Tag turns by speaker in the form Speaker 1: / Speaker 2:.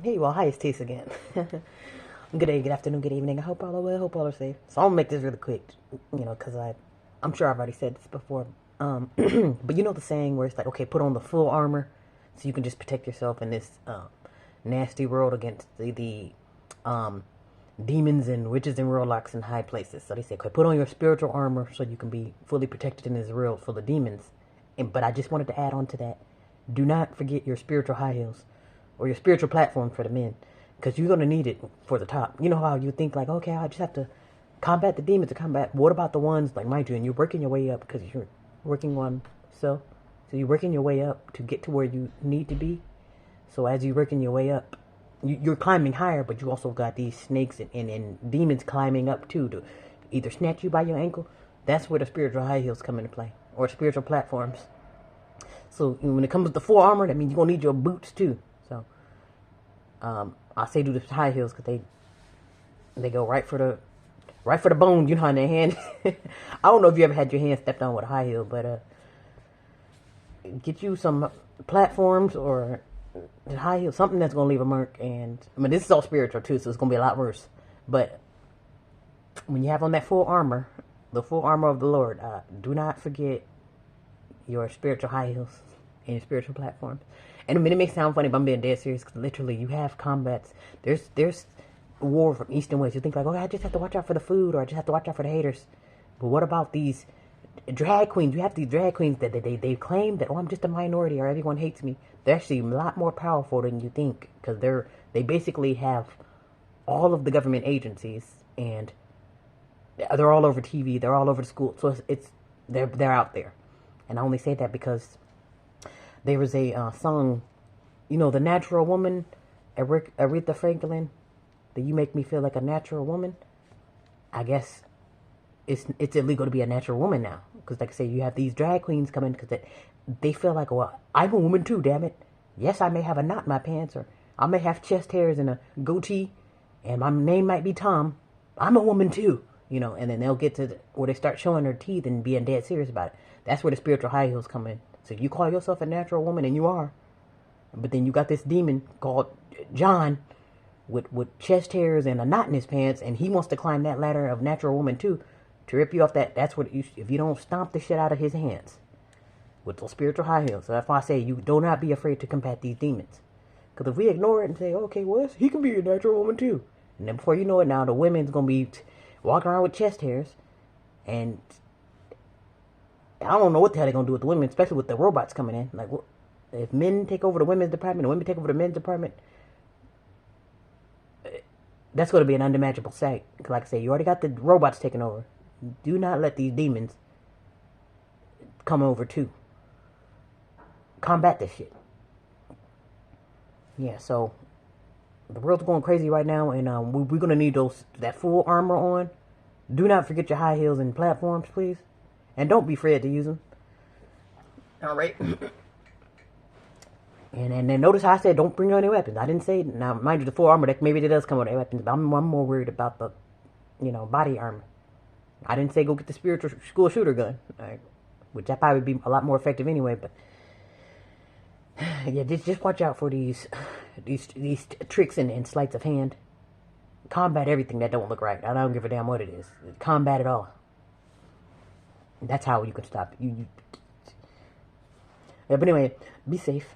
Speaker 1: Hey, well, hi, it's Taste again. Good day, good afternoon, good evening. I hope all are well. I hope all are safe. So I'm gonna make this really quick, because I'm sure I've already said this before. But you know the saying where it's like, okay, put on the full armor, so you can just protect yourself in this nasty world against the um, demons and witches and warlocks in high places. So they say, okay, put on your spiritual armor so you can be fully protected in this world full of demons. But I just wanted to add on to that. Do not forget your spiritual high heels or your spiritual platform for the men, because you're going to need it for the top. You know how you think like, okay, I just have to combat the demons to combat. What about the ones like, mind you, and you're working your way up because you're working on self. So you're working your way up to get to where you need to be. So as you're working your way up, you're climbing higher, but you also got these snakes and demons climbing up too to either snatch you by your ankle. That's where the spiritual high heels come into play, or spiritual platforms. So when it comes to full armor, that means you're gonna need your boots too. So I say do the high heels because they go right for the bone. You know, in their hand. I don't know if you ever had your hand stepped on with a high heel, but get you some platforms or the high heel, something that's gonna leave a mark. And I mean, this is all spiritual too, so it's gonna be a lot worse. But when you have on that full armor, the full armor of the Lord, do not forget your spiritual high heels and your spiritual platforms. And I mean, it may sound funny, but I'm being dead serious because literally, you have combats. There's war from east and west. You think like, okay, I just have to watch out for the food, or I just have to watch out for the haters. But what about these drag queens? You have these drag queens that they claim that, oh, I'm just a minority or everyone hates me. They're actually a lot more powerful than you think, because they basically have all of the government agencies, and they're all over TV. They're all over the school. So they're out there. And I only say that because there was a song, The Natural Woman, Aretha Franklin, that you make me feel like a natural woman. I guess it's illegal to be a natural woman now, because like I say, you have these drag queens coming because they feel like, well, I'm a woman too, damn it. Yes, I may have a knot in my pants, or I may have chest hairs and a goatee, and my name might be Tom. I'm a woman too, and then they'll get to where they start showing their teeth and being dead serious about it. That's where the spiritual high heels come in. So if you call yourself a natural woman, and you are, but then you got this demon called John with chest hairs and a knot in his pants, and he wants to climb that ladder of natural woman too, to rip you off that. That's what if you don't stomp the shit out of his hands with those spiritual high heels. So that's why I say you do not be afraid to combat these demons. Because if we ignore it and say, okay, well, he can be a natural woman too, and then before you know it, now the women's gonna be walking around with chest hairs, and I don't know what the hell they're gonna do with the women, especially with the robots coming in. Like, if men take over the women's department, and women take over the men's department, that's going to be an undeniable sight. Like I say, you already got the robots taking over. Do not let these demons come over too. Combat this shit. Yeah, so the world's going crazy right now, and we're going to need that full armor on. Do not forget your high heels and platforms, please. And don't be afraid to use them. All right. And then notice how I said don't bring any weapons. I didn't say, now mind you, the full armor, that maybe it does come with weapons, but I'm more worried about the, body armor. I didn't say go get the spiritual school shooter gun, which that probably would be a lot more effective anyway. But yeah, just watch out for these tricks and sleights of hand. Combat everything that don't look right. I don't give a damn what it is. Combat it all. That's how you can stop it. Yeah, but anyway, be safe.